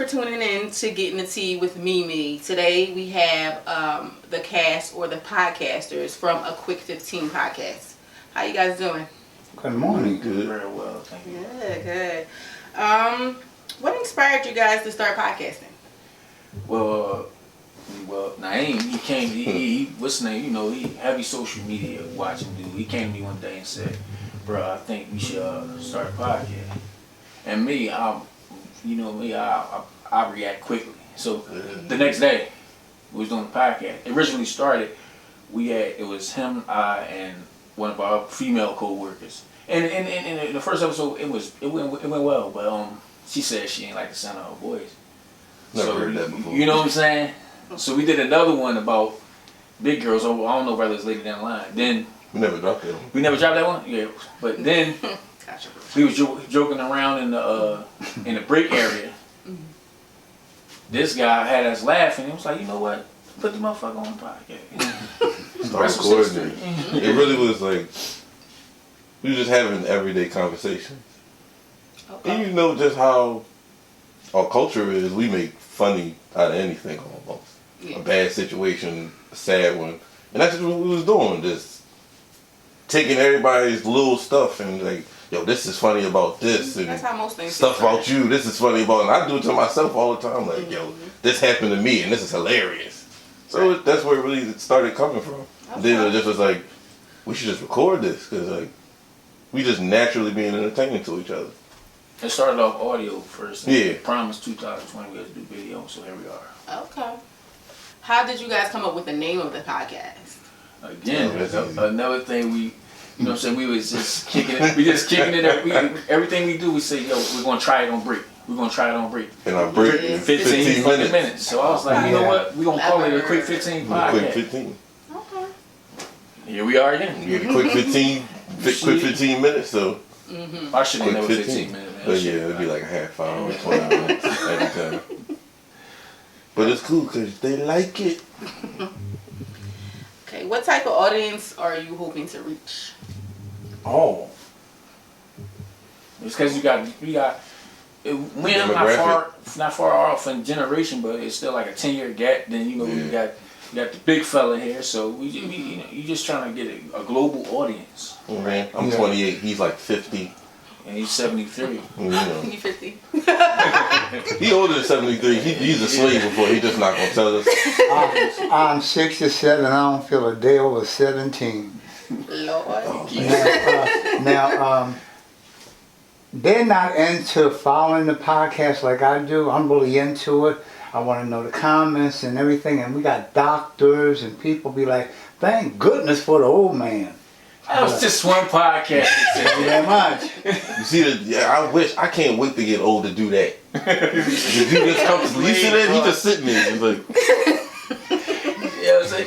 for tuning in to Getting the Tea with Mimi. Today we have the cast or the podcasters from A Quick 15 podcast. How you guys doing? Good morning. Good. Very well, thank you. Good. What inspired you guys to start podcasting? Well, Naeem, he what's his name? You know, he heavy social media watching dude. He came to me one day and said, "Bro, I think we should start a podcast." And me, I react quickly. So the next day, we was doing the podcast. It originally started, it was him, I, and one of our female co-workers. And in the first episode, it went well, but she said she ain't like the sound of her voice. Never heard that before. You know what I'm saying? So we did another one about big girls. I don't know whether it's later down the line. Then We never dropped that one. we never dropped that one. Yeah, but then we was joking around in the break area. This guy had us laughing. He was like, "You know what? Put the motherfucker on the podcast." Start recording it. It really was like we were just having everyday conversations. Okay. And you know just how our culture is. We make funny out of anything almost. Yeah. A bad situation, a sad one, and that's just what we was doing. Just taking everybody's little stuff and like, yo, this is funny about this, and That's how most things stuff get about you. This is funny about, and I do it to myself all the time. Like, yo, this happened to me, and this is hilarious. So that's where it really started coming from. Okay. Then it just was like, we should just record this because like we just naturally being entertaining to each other. It started off audio first. Yeah. Promise 2020 we had to do video, so here we are. Okay. How did you guys come up with the name of the podcast? Again, Yeah, that's easy. another thing we, you know what I'm saying, we was just kicking it. We just kicking it. Everything we do, we say, yo, we're going to try it on break. We're going to try it on break. And I break Yeah. in 15 15 minutes. So I was like, you know Yeah. what? We're going to call it a quick 15 podcast. Quick 15. Okay. Here we are again. You get a quick 15, quick 15 minutes. So I should have quick never 15. 15 minutes. Man. But yeah, it'd be like a half hour, 20 minutes every time. But it's cool because they like it. Okay. What type of audience are you hoping to reach? Oh. It's because we got we ain't not far off in generation, but it's still like a 10-year gap. Then you know we got the big fella here, so you just trying to get a global audience. Man, I'm 28. He's like 50. And he's 73. You know. You 50. He older than 73. He's a slave before. He just not gonna tell us. I'm 67. I don't feel a day over 17. Lord. Now, they're not into following the podcast like I do. I'm really into it. I want to know the comments and everything. And we got doctors and people be like, thank goodness for the old man. That was just one podcast. Thank you very much. You see I can't wait to get old to do that. If you just comfortable. You see that? He just sitting there. He's like,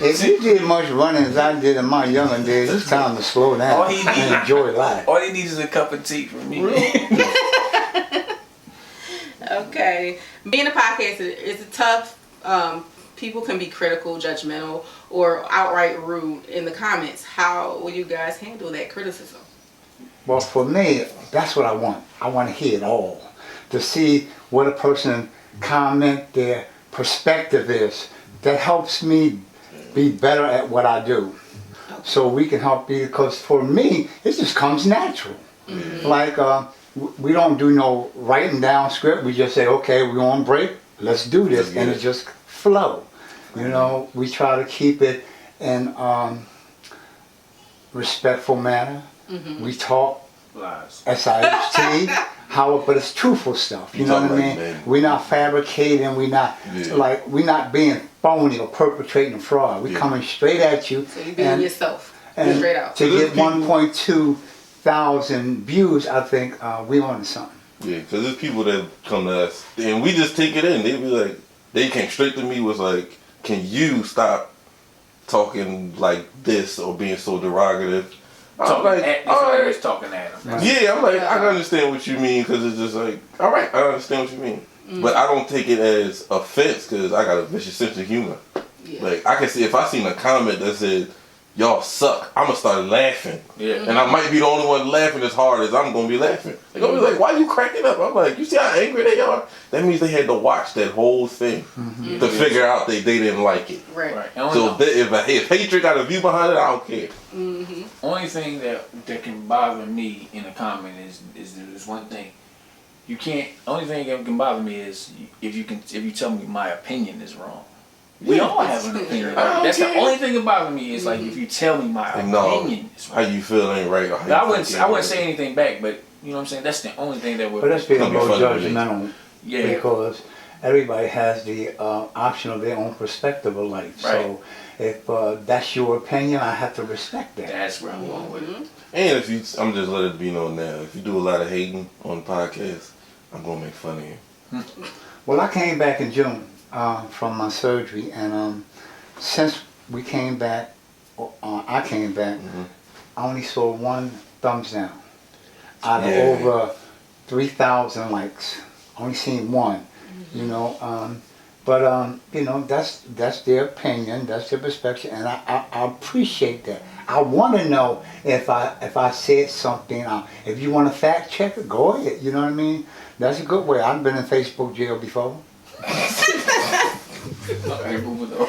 If you did much running as I did in my younger days, it's time to slow down and enjoy life. All he needs is a cup of tea from me. Okay. Being a podcaster is tough. People can be critical, judgmental, or outright rude in the comments. How will you guys handle that criticism? Well, for me, that's what I want. I want to hear it all. To see what a person comment, their perspective is. That helps me be better at what I do. So we can help you, because for me, it just comes natural. Mm-hmm. Like, we don't do no writing down script. We just say, okay, we're on break. Let's do this. And it just flow. You know, we try to keep it in respectful manner. Mm-hmm. We talk SIHT, but it's truthful stuff. You know what I mean? Man. We're not fabricating. We're not being phony or perpetrating fraud. We're coming straight at you. So you're being yourself. And straight out. To get 1.2 thousand views, I think we on something. Yeah, because there's people that come to us and we just take it in. They be like, they came straight to me was like, can you stop talking like this or being so derogative? I'm like, all right. Talking at him. Right. Yeah, I'm like, I can understand what you mean, because it's just like, all right, I understand what you mean. Mm. But I don't take it as offense because I got a vicious sense of humor. Yeah. Like, I can see, if I seen a comment that said, y'all suck, I'm gonna start laughing. Yeah. And I might be the only one laughing as hard as I'm gonna be laughing. They're gonna be like, why you cracking up? I'm like, you see how angry they are? That means they had to watch that whole thing to figure out they didn't like it. Right. Right. So if hatred got a view behind it, I don't care. Only thing that can bother me in a comment is one thing. You can't. Only thing that can bother me is if you tell me my opinion is wrong. We Yeah. all have an opinion. I don't That's care. the only thing that bothers me is like if you tell me my Like, no, opinion is how wrong. you feel ain't right. Or how you I wouldn't think ain't say anything back, but you know what I'm saying. That's the only thing that would. But let's be a Don't be little funny to me. judgmental Yeah. because everybody has the option of their own perspective of life. So if that's your opinion, I have to respect that. That's where I'm going with it. And if you, I'm just letting it be known now. If you do a lot of hating on the podcast, I'm gonna make fun of you. Well, I came back in June from my surgery, and since we came back, I came back, I only saw one thumbs down out of Yeah. over 3,000 likes. Only seen one, you know. But you know, that's their opinion, that's their perspective, and I appreciate that. I want to know if I said something. If you want to fact check it, go ahead. You know what I mean? That's a good way. I've been in Facebook jail before. Okay, moving on.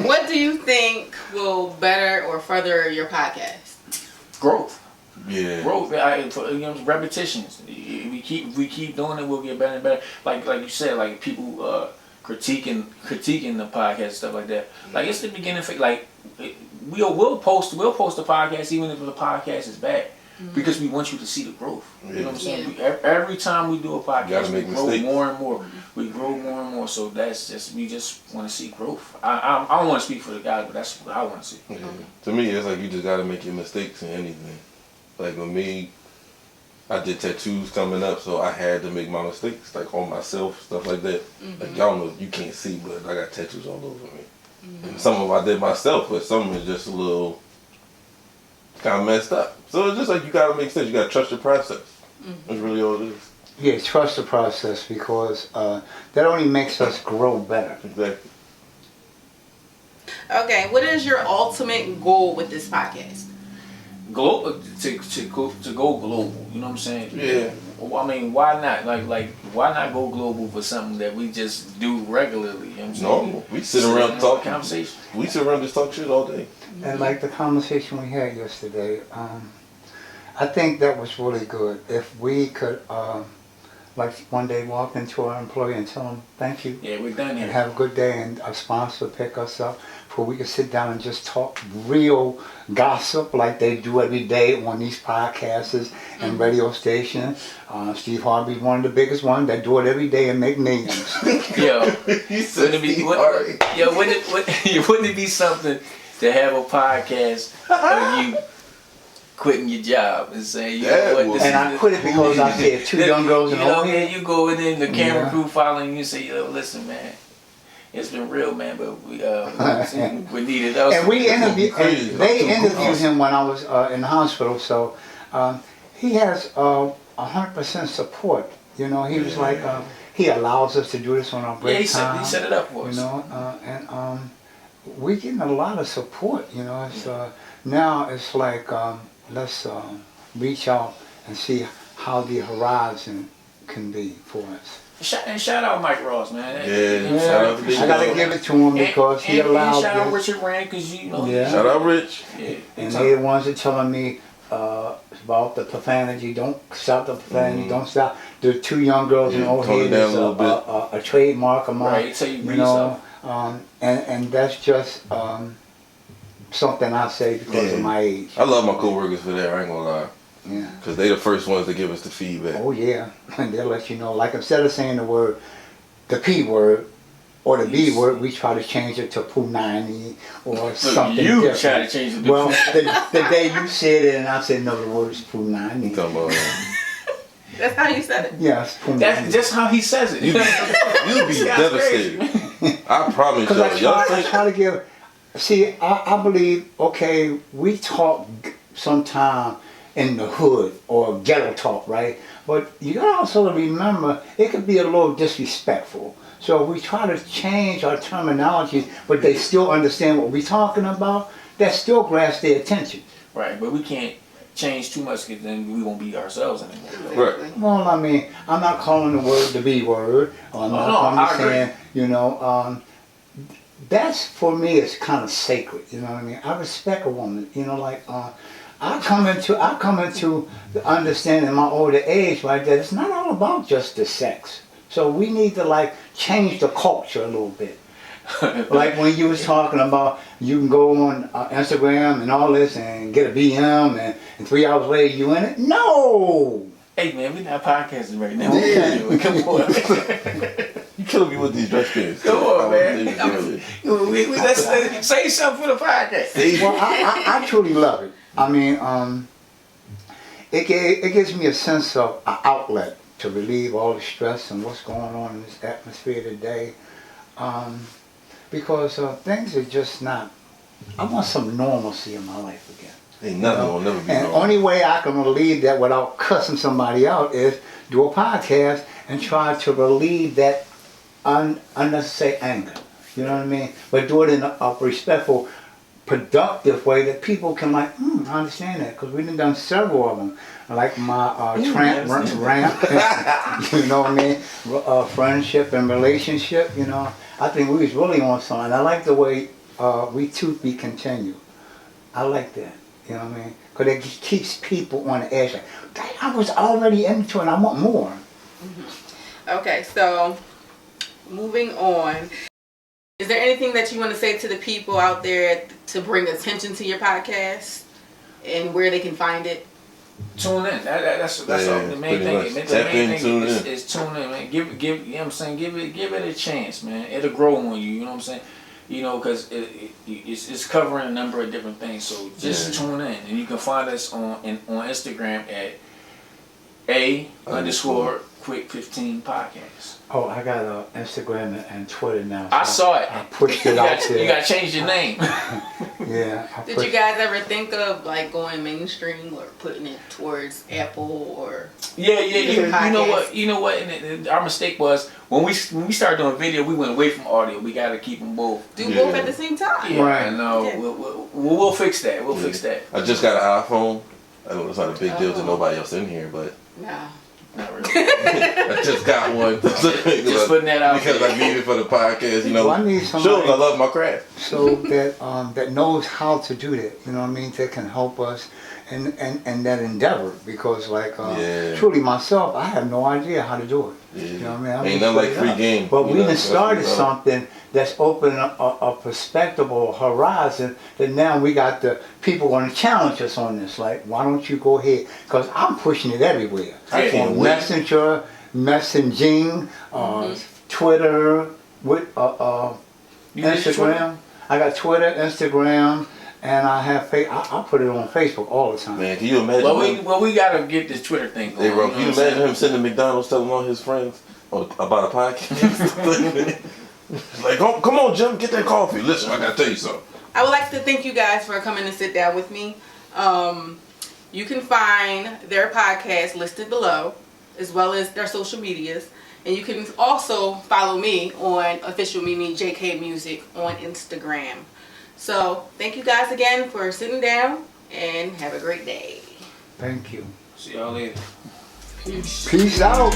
What do you think will better or further your podcast? Growth. Yeah. Growth, repetitions. If we keep doing it, we'll get better and better. Like you said, like people critiquing the podcast and stuff like that. Like it's the beginning. Like we'll post the podcast even if the podcast is bad. Because we want you to see the growth. You know what I'm saying? Every time we do a podcast, we grow more and more. We grow more and more. So we just want to see growth. I don't want to speak for the guys, but that's what I want to see. Yeah. To me, it's like you just gotta make your mistakes in anything. Like with me, I did tattoos coming up, so I had to make my mistakes, like on myself, stuff like that. Like y'all know, you can't see, but I got tattoos all over me. And some of them I did myself, but some of them is just a little kind of messed up. So it's just like you gotta make sense. You gotta trust your process. That's really all it is. Yeah, trust the process because that only makes us grow better. Exactly. Okay, what is your ultimate goal with this podcast? Global to go global. You know what I'm saying? Yeah. Well, I mean, why not? Like why not go global for something that we just do regularly? You know what I'm saying? No, we sit around talking. Conversation. We sit around just talk shit all day. And like the conversation we had yesterday, I think that was really good. If we could, like one day walk into our employee and tell them thank you Yeah, we're done and here. have a good day, and a sponsor pick us up, where we could sit down and just talk real gossip like they do every day on these podcasts and radio stations. Steve Harvey's one of the biggest ones that do it every day and make millions. Yo, He said wouldn't it be Steve what, Harvey. yo, wouldn't it be something to have a podcast of you quitting your job and saying, you That know what, would- this And I is quit it because I said two young girls in you know, old man, you go in there, the camera Yeah. crew following you and say, yo, listen, man, it's been real, man, but we needed us. And we interviewed, Crazy. and they That's so interviewed cool. him when I was in the hospital, so he has 100% support. You know, he was like, he allows us to do this on our Yeah, break he time. set it up for You us. know, and we're getting a lot of support. You know, it's now it's like let's reach out and see how the horizon can be for us. Shout out Mike Ross, man. Yeah, shout out to Big I gotta Dog. give it to him because he and allowed shout out this. Richard Rand because you know. Yeah. Shout out Rich. Yeah. And they the ones that telling me about the profanity. Don't stop the profanity. Don't stop. The two young girls in Yeah, old tone it head down is a little bit. a trademark of mine. Right, tell you You read know, and that's just something I say because Yeah. of my age. I love my coworkers for that. I ain't gonna lie, Yeah. cause they the first ones to give us the feedback. Oh yeah. And they'll let you know. Like instead of saying the P word or the B word, we try to change it to Punani or something you different. try to change it to Well, the day you said it and I said no, the word is Punani. You talking about? That's how you said it. Yes, Punani. That's just how he says it. You'd be That's devastated. I promise Because y'all. I try to give. See, I believe. Okay, we talk sometime in the hood or ghetto talk, right? But you gotta also remember it could be a little disrespectful. So we try to change our terminology, but they still understand what we're talking about. That still grabs their attention. Right, but we can't change too much because then we won't be ourselves anymore. Right. Well, I mean, I'm not calling the word the B word. I'm not I agree. saying, you know, that's for me is kind of sacred. You know what I mean? I respect a woman. You know, like I come into the understanding in my older age, right? That it's not all about just the sex. So we need to like change the culture a little bit. Like when you was talking about you can go on Instagram and all this and get a BM and 3 hours later you in it. No. Hey man, we're not podcasting right now. Yeah. Come on, man. You killing me with these dress pants. Come on, man. Yeah. Let's say something for the podcast. Well, I truly love it. I mean, it gives me a sense of an outlet to relieve all the stress and what's going on in this atmosphere today. Because things are just not. I want some normalcy in my life again. Ain't nothing will never be And normal. only way I can relieve that without cussing somebody out is do a podcast and try to relieve that unnecessary anger. You know what I mean? But do it in a respectful, productive way that people can like, I understand that, because we've done several of them. Like my tramp ramp, you know what I mean? Friendship and relationship, you know. I think we was really on something. I like the way we to be continue. I like that, you know what I mean? Because it keeps people on the edge. Like, I was already into it, I want more. Okay, so moving on. Is there anything that you want to say to the people out there to bring attention to your podcast and where they can find it? Tune in. That's all, the main pretty thing. much. The Tap main in, thing tune in. is tune in, man. Give you know what I'm saying? Give it a chance, man. It'll grow on you. You know what I'm saying? You know, because it's covering a number of different things. So just tune in, and you can find us on Instagram at _quick15 podcast. Oh, I got Instagram and Twitter now. I saw it. I pushed it out there. You got to change your name. Yeah. Did you guys ever think of like going mainstream or putting it towards Apple or? Yeah. You know Podcast. what? You know what? And our mistake was when we started doing video, we went away from audio. We got to keep them both. Do both at the same time? Yeah, Right. No, Yeah. we'll fix that. We'll fix that. I just got an iPhone. I know it's not a big deal to nobody else in here, but Nah. Not really. I just got one. Just putting that out because there. I need it for the podcast. You know, Well, I need somebody- shows I love my craft. So that knows how to do that, you know what I mean, that can help us and that endeavor, because like Yeah. truly myself, I have no idea how to do it. Yeah. You know what I mean? I'm Ain't just nothing like straight free up. game. But You we know, done that's started what we love. something that's opening a perspective or a horizon that now we got the people going to challenge us on this. Like, why don't you go ahead? Because I'm pushing it everywhere. I can't On wait. Messenger, messaging, Twitter, with You use Twitter? Instagram. I got Twitter, Instagram, and I have I put it on Facebook all the time. Man, can you imagine? Well, we gotta get this Twitter thing going. Hey, bro, you can know you what I'm imagine saying? him sending McDonald's telling all his friends about a podcast? Like, come on, Jim, get that coffee. Listen, I gotta tell you something. I would like to thank you guys for coming and sit down with me. You can find their podcast listed below, as well as their social medias. And you can also follow me on official Mimi JK Music on Instagram. So thank you guys again for sitting down, and have a great day. Thank you. See y'all later. Peace. Peace out.